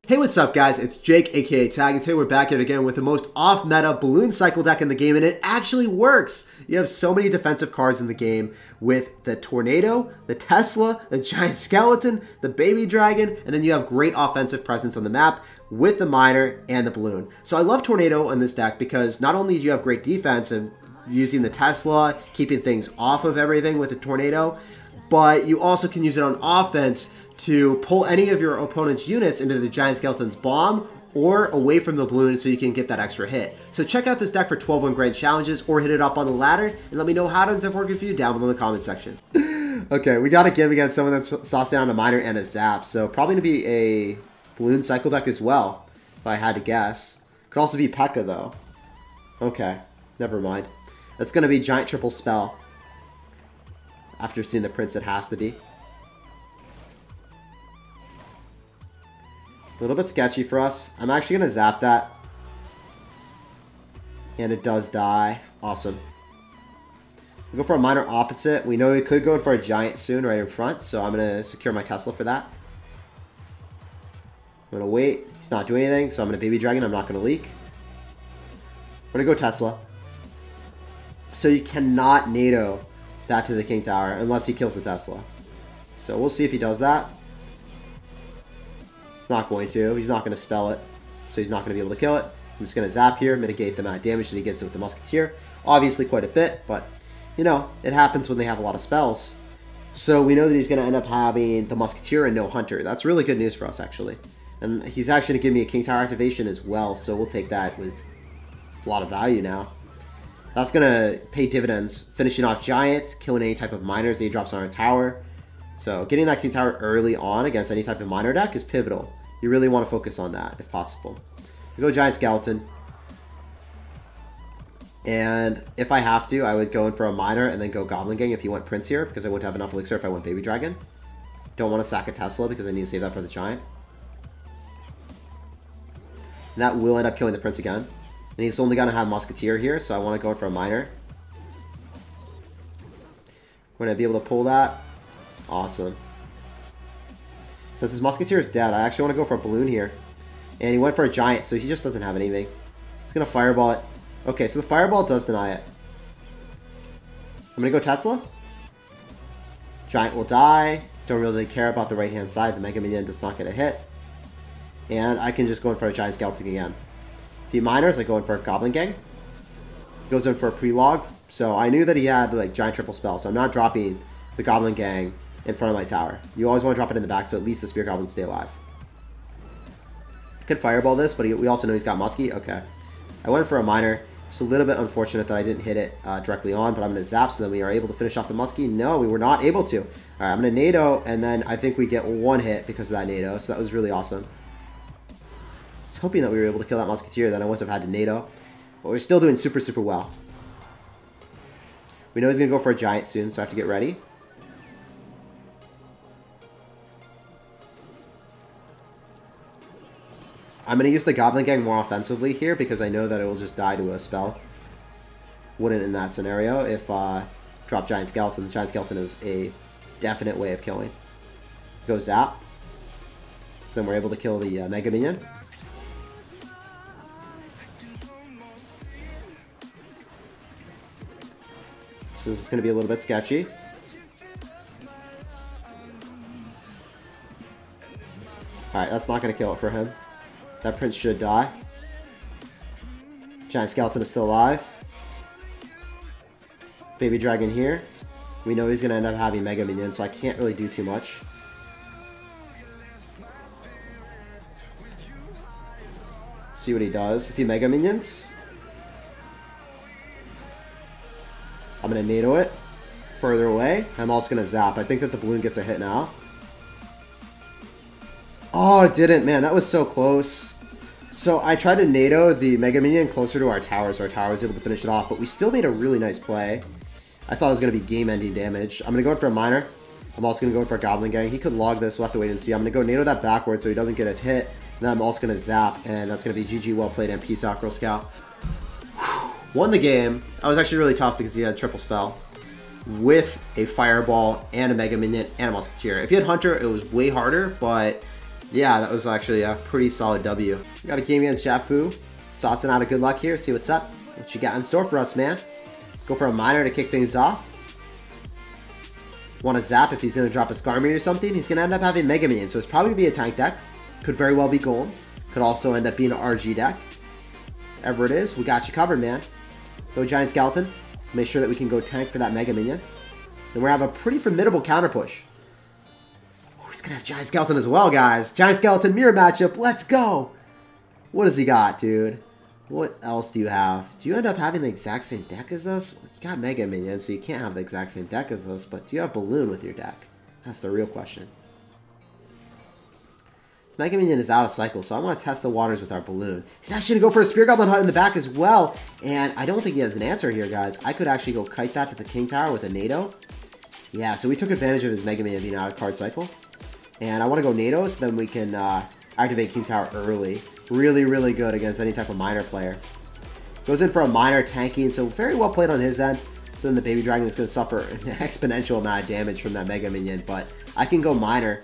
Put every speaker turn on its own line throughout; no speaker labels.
Hey, what's up guys? It's Jake, aka Tag, and today we're back yet again with the most off-meta balloon cycle deck in the game, and it actually works! You have so many defensive cards in the game with the Tornado, the Tesla, the Giant Skeleton, the Baby Dragon, and then you have great offensive presence on the map with the Miner and the Balloon. So I love Tornado in this deck because not only do you have great defense and using the Tesla, keeping things off of everything with the Tornado, but you also can use it on offense to pull any of your opponent's units into the Giant Skeleton's bomb or away from the Balloon so you can get that extra hit. So check out this deck for 12 grand challenges or hit it up on the ladder and let me know how it ends up working for you down below in the comment section. Okay, we got a give against someone that's sauced down a Miner and a Zap, so probably going to be a Balloon cycle deck as well, if I had to guess. Could also be P.E.K.K.A. though. Okay, never mind. That's going to be Giant Triple Spell. After seeing the Prince, it has to be. A little bit sketchy for us. I'm actually going to zap that. And it does die. Awesome. We go for a Miner opposite. We know we could go for a Giant soon right in front, so I'm going to secure my Tesla for that. I'm going to wait. He's not doing anything, so I'm going to Baby Dragon. I'm not going to leak. I'm going to go Tesla. So you cannot NATO that to the King Tower unless he kills the Tesla. So we'll see if he does that. He's not going to. He's not going to spell it. So he's not going to be able to kill it. I'm just going to zap here, mitigate the amount of damage that he gets with the Musketeer. Obviously quite a bit, but, you know, it happens when they have a lot of spells. So we know that he's going to end up having the Musketeer and no Hunter. That's really good news for us, actually. And he's actually going to give me a King Tower activation as well, so we'll take that with a lot of value now. That's going to pay dividends, finishing off Giants, killing any type of Miners that he drops on our tower. So getting that King Tower early on against any type of Miner deck is pivotal. You really want to focus on that if possible. We go Giant Skeleton. And if I have to, I would go in for a Miner and then go Goblin Gang if you went Prince here, because I wouldn't have enough Elixir if I went Baby Dragon. Don't want to sack a Tesla because I need to save that for the Giant. And that will end up killing the Prince again. And he's only going to have Musketeer here, so I want to go in for a Miner. We're going to be able to pull that. Awesome. Since his Musketeer is dead, I actually want to go for a Balloon here. And he went for a Giant, so he just doesn't have anything. He's going to Fireball it. Okay, so the Fireball does deny it. I'm going to go Tesla. Giant will die. Don't really care about the right-hand side. The Mega Minion does not get a hit. And I can just go in for a Giant Skeleton again. If he Miners, I go in for a Goblin Gang. He goes in for a Pre-Log. So I knew that he had like Giant Triple Spell, so I'm not dropping the Goblin Gang in front of my tower. You always want to drop it in the back so at least the Spear Goblins stay alive. Could Fireball this, but we also know he's got Muskie. Okay. I went for a Miner. It's a little bit unfortunate that I didn't hit it directly on, but I'm going to zap so then we are able to finish off the Muskie. No, we were not able to. Alright, I'm going to NATO, and then I think we get one hit because of that NATO, so that was really awesome. I was hoping that we were able to kill that Musketeer, then I wouldn't have had to NATO. But we're still doing super, super well. We know he's going to go for a Giant soon, so I have to get ready. I'm going to use the Goblin Gang more offensively here because I know that it will just die to a spell. Wouldn't in that scenario if drop Giant Skeleton. The Giant Skeleton is a definite way of killing. Go Zap. So then we're able to kill the Mega Minion. So this is going to be a little bit sketchy. Alright, that's not going to kill it for him. That Prince should die. Giant Skeleton is still alive. Baby Dragon here. We know he's going to end up having Mega Minion, so I can't really do too much. See what he does. If he Mega Minions, I'm going to NATO it further away. I'm also going to zap. I think that the Balloon gets a hit now. Oh, it didn't. Man, that was so close. So I tried to NATO the Mega Minion closer to our tower, so our tower was able to finish it off, but we still made a really nice play. I thought it was going to be game-ending damage. I'm going to go in for a Miner. I'm also going to go in for a Goblin Gang. He could log this, so we'll have to wait and see. I'm going to go NATO that backwards so he doesn't get a hit. Then I'm also going to zap, and that's going to be GG, well played, and peace out, Girl Scout. Won the game. That was actually really tough because he had Triple Spell with a Fireball and a Mega Minion and a Musketeer. If he had Hunter, it was way harder, but Yeah, that was actually a pretty solid W. We got a game against Shafu. Saucing out a good luck here. See what's up. What you got in store for us, man? Go for a miner to kick things off. Want to zap if he's going to drop a Skarmory or something. He's going to end up having Mega Minion, so it's probably going to be a tank deck. Could very well be gold. Could also end up being an RG deck. Whatever it is, we got you covered, man. Go Giant Skeleton. Make sure that we can go tank for that Mega Minion. And we're going to have a pretty formidable counter push. Oh, he's going to have Giant Skeleton as well, guys. Giant Skeleton mirror matchup. Let's go. What does he got, dude? What else do you have? Do you end up having the exact same deck as us? You got Mega Minion, so you can't have the exact same deck as us, but do you have Balloon with your deck? That's the real question. Mega Minion is out of cycle, so I want to test the waters with our Balloon. He's actually going to go for a Spear Goblin Hunt in the back as well, and I don't think he has an answer here, guys. I could actually go kite that to the King Tower with a NATO. Yeah, so we took advantage of his Mega Minion being out of card cycle. And I want to go NATO so then we can activate King Tower early. Really, really good against any type of miner player. Goes in for a miner tanking, so very well played on his end. So then the Baby Dragon is going to suffer an exponential amount of damage from that Mega Minion. But I can go miner,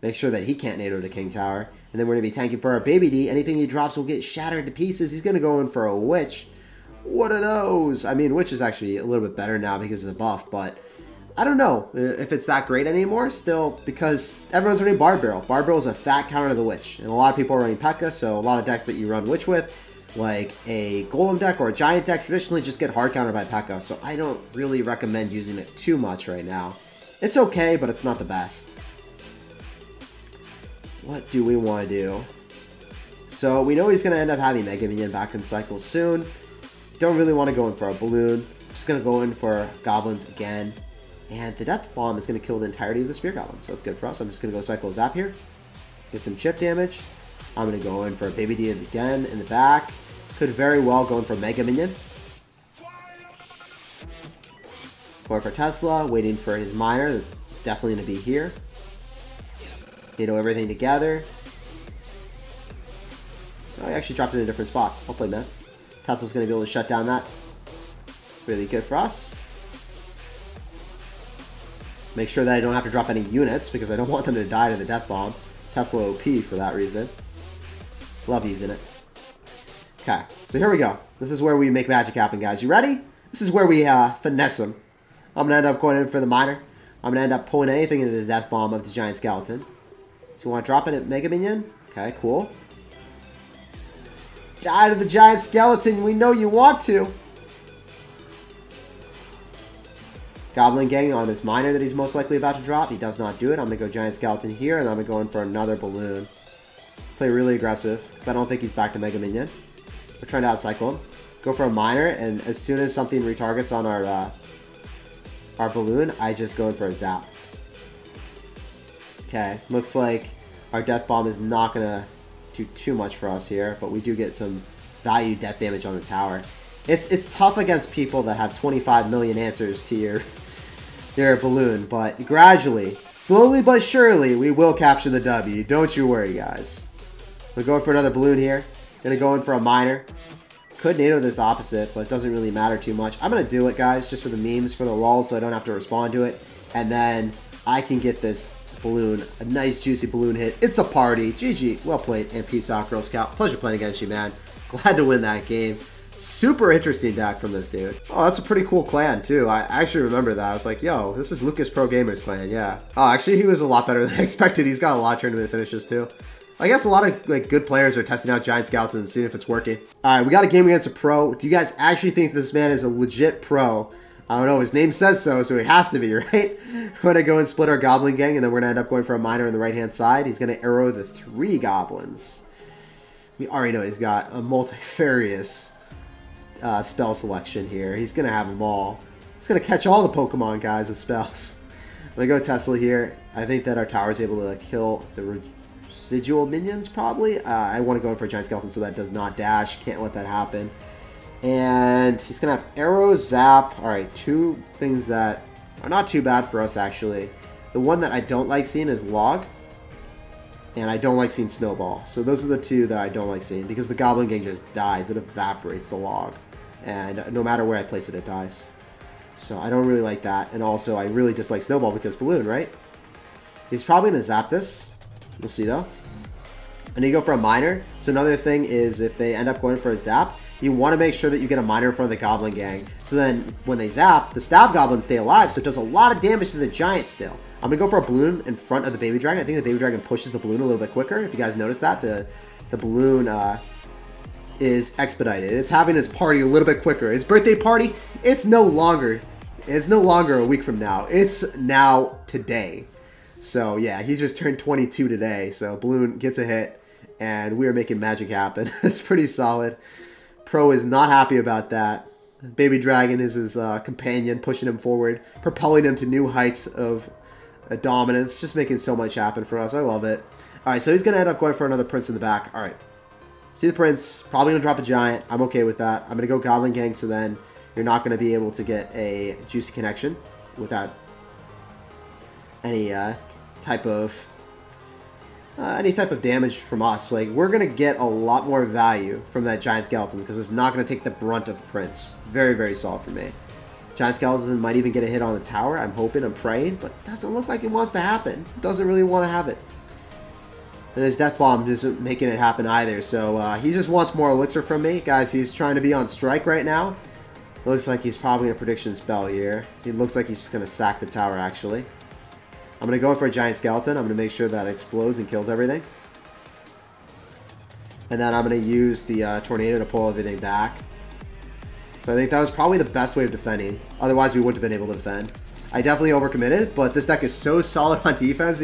make sure that he can't NATO to King Tower. And then we're going to be tanking for our Baby D. Anything he drops will get shattered to pieces. He's going to go in for a Witch. What are those? I mean, Witch is actually a little bit better now because of the buff, but I don't know if it's that great anymore still, because everyone's running Barb Barrel. Barb Barrel is a fat counter to the Witch, and a lot of people are running P.E.K.K.A, so a lot of decks that you run Witch with, like a Golem deck or a Giant deck, traditionally just get hard countered by P.E.K.K.A, so I don't really recommend using it too much right now. It's okay, but it's not the best. What do we want to do? So we know he's going to end up having Mega Minion back in cycle soon. Don't really want to go in for a Balloon. Just going to go in for Goblins again. And the Death Bomb is going to kill the entirety of the Spear Goblin, so that's good for us. I'm just going to go Cycle Zap here. Get some chip damage. I'm going to go in for a Baby D again in the back. Could very well go in for Mega Minion. Going for Tesla, waiting for his Miner. That's definitely going to be here. NATO everything together. Oh, he actually dropped it in a different spot. Well played, man. Tesla's going to be able to shut down that. Really good for us. Make sure that I don't have to drop any units because I don't want them to die to the Death Bomb. Tesla OP for that reason. Love using it. Okay, so here we go. This is where we make magic happen, guys. You ready? This is where we finesse them. I'm going to end up going in for the Miner. I'm going to end up pulling anything into the Death Bomb of the Giant Skeleton. So you want to drop in at Mega Minion? Okay, cool. Die to the Giant Skeleton. We know you want to. Goblin Gang on this Miner that he's most likely about to drop. He does not do it. I'm going to go Giant Skeleton here, and I'm going to go in for another Balloon. Play really aggressive, because I don't think he's back to Mega Minion. We're trying to outcycle him. Go for a Miner, and as soon as something retargets on our Balloon, I just go in for a Zap. Okay, looks like our Death Bomb is not going to do too much for us here, but we do get some value death damage on the tower. It's tough against people that have 25 million answers to your Balloon, but gradually, slowly but surely, we will capture the W. Don't you worry, guys. We're going for another Balloon here. Gonna go in for a Miner. Could NATO this opposite, but it doesn't really matter too much. I'm gonna do it, guys, just for the memes, for the lulz, so I don't have to respond to it. And then I can get this Balloon, a nice juicy Balloon hit. It's a party. GG. Well played, and peace out, Girl Scout. Pleasure playing against you, man. Glad to win that game. Super interesting deck from this dude. Oh, that's a pretty cool clan, too. I actually remember that. I was like, yo, this is Lucas Pro Gamer's clan, yeah. Oh, actually, he was a lot better than I expected. He's got a lot of tournament finishes, too. I guess a lot of good players are testing out Giant Skeleton and seeing if it's working. All right, we got a game against a pro. Do you guys actually think this man is a legit pro? I don't know. His name says so he has to be, right? We're going to go and split our Goblin Gang, and then we're going to end up going for a Miner on the right-hand side. He's going to arrow the 3 Goblins. We already know he's got a multifarious spell selection here. He's going to have them all. He's going to catch all the Pokemon, guys, with spells. I'm going to go Tesla here. I think that our tower is able to kill the residual minions, probably. I want to go in for a Giant Skeleton so that does not dash. Can't let that happen. And he's going to have Arrow, Zap. Alright, 2 things that are not too bad for us, actually. The one that I don't like seeing is Log. And I don't like seeing Snowball. So those are the 2 that I don't like seeing. Because the Goblin Gang just dies. It evaporates the Log. And no matter where I place it, it dies. So I don't really like that. And also, I really dislike Snowball because Balloon, right? He's probably going to zap this. We'll see, though. And you go for a miner. So another thing is if they end up going for a zap, you want to make sure that you get a miner in front of the goblin gang. So then when they zap, the stab goblins stay alive, so it does a lot of damage to the giant still. I'm going to go for a balloon in front of the baby dragon. I think the baby dragon pushes the balloon a little bit quicker. If you guys noticed that, the balloon is expedited. It's having his party a little bit quicker. His birthday party, it's no longer a week from now. It's now today. So yeah, he just turned 22 today. So balloon gets a hit, and we are making magic happen. It's pretty solid. Pro is not happy about that. Baby Dragon is his companion, pushing him forward, propelling him to new heights of dominance, just making so much happen for us. I love it. All right, so he's going to end up going for another prince in the back. All right. See the prince, probably going to drop a giant. I'm okay with that. I'm going to go Goblin Gang, so then you're not going to be able to get a juicy connection without any type of damage from us. Like, we're going to get a lot more value from that giant skeleton because it's not going to take the brunt of the prince. Very, very solid for me. Giant skeleton might even get a hit on the tower. I'm hoping, I'm praying, but it doesn't look like it wants to happen. It doesn't really want to have it. And his death bomb isn't making it happen either. So he just wants more elixir from me. Guys, he's trying to be on strike right now. Looks like he's probably in a prediction spell here. It looks like he's just going to sack the tower, actually. I'm going to go for a giant skeleton. I'm going to make sure that it explodes and kills everything. And then I'm going to use the tornado to pull everything back. So I think that was probably the best way of defending. Otherwise, we wouldn't have been able to defend. I definitely overcommitted, but this deck is so solid on defense.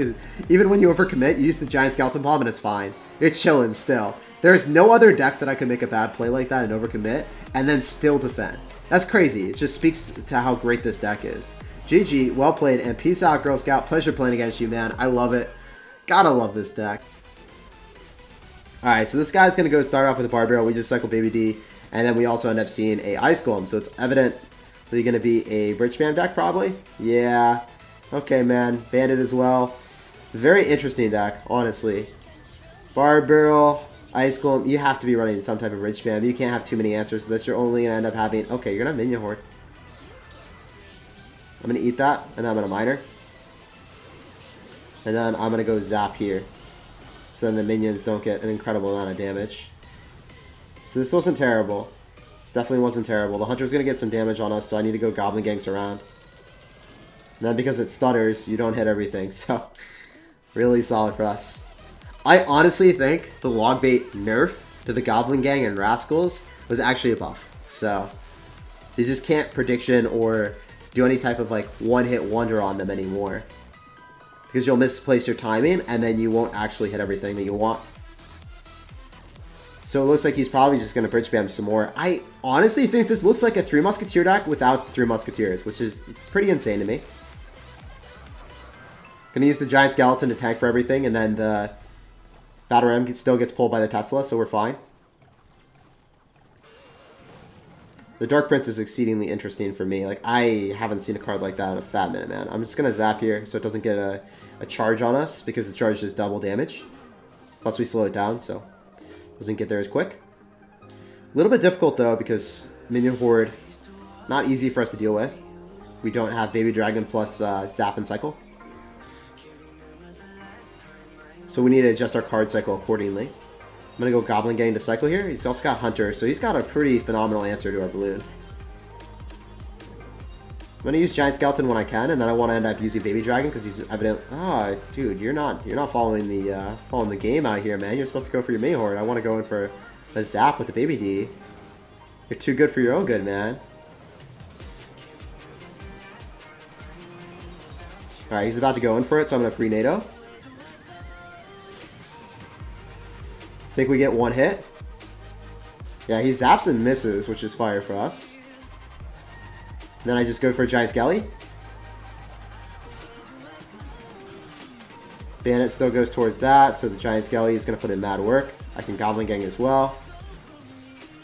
Even when you overcommit, you use the giant skeleton bomb and it's fine. You're chilling still. There's no other deck that I could make a bad play like that and overcommit and then still defend. That's crazy. It just speaks to how great this deck is. GG, well played, and peace out, Girl Scout. Pleasure playing against you, man. I love it. Gotta love this deck. Alright, so this guy's going to go start off with a Barbarian. We just cycle Baby D, and then we also end up seeing a Ice Golem. So it's evident that you're going to be a Rich Man deck, probably. Yeah. Okay, man. Bandit as well. Very interesting deck, honestly. Barbarian, Ice Golem. You have to be running some type of Rich Man. You can't have too many answers to this. You're only going to end up having... Okay, you're going to have Minion Horde. I'm going to eat that, and then I'm going to miner. And then I'm going to go zap here. So then the minions don't get an incredible amount of damage. So this wasn't terrible. This definitely wasn't terrible. The Hunter's going to get some damage on us, so I need to go Goblin Gangs around. And then because it stutters, you don't hit everything. So, really solid for us. I honestly think the log bait nerf to the Goblin Gang and Rascals was actually a buff. So, you just can't prediction or do any type of like one-hit wonder on them anymore. Because you'll misplace your timing and then you won't actually hit everything that you want. So it looks like he's probably just going to bridge spam some more. I honestly think this looks like a 3 Musketeer deck without 3 Musketeers, which is pretty insane to me. Going to use the Giant Skeleton to tank for everything, and then the Battle Ram still gets pulled by the Tesla, so we're fine. The Dark Prince is exceedingly interesting for me. Like, I haven't seen a card like that in a fat minute, man. I'm just going to zap here so it doesn't get a charge on us, because the charge is double damage. Plus we slow it down, so it doesn't get there as quick. A little bit difficult, though, because Minion Horde, not easy for us to deal with. We don't have Baby Dragon plus Zap and Cycle. So we need to adjust our card cycle accordingly. I'm going to go Goblin Gang to cycle here. He's also got Hunter, so he's got a pretty phenomenal answer to our balloon. I'm going to use Giant Skeleton when I can, and then I want to end up using Baby Dragon because he's evident. Ah, dude, you're not following the game out here, man. You're supposed to go for your main horde. I want to go in for a zap with the Baby D. You're too good for your own good, man. All right, he's about to go in for it, so I'm going to pre-NATO. Think we get one hit. Yeah, he zaps and misses, which is fire for us. And then I just go for a Giant Skelly. Bandit still goes towards that, so the Giant Skelly is going to put in mad work. I can Goblin Gang as well,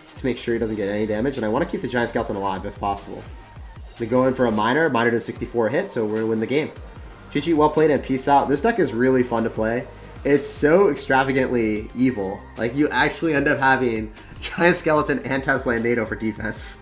just to make sure he doesn't get any damage. And I want to keep the Giant Skeleton alive if possible. I'm going to go in for a Miner. Miner does 64 hit, so we're going to win the game. GG, well played, and peace out. This deck is really fun to play. It's so extravagantly evil. Like, you actually end up having Giant Skeleton and Tesla and NATO for defense.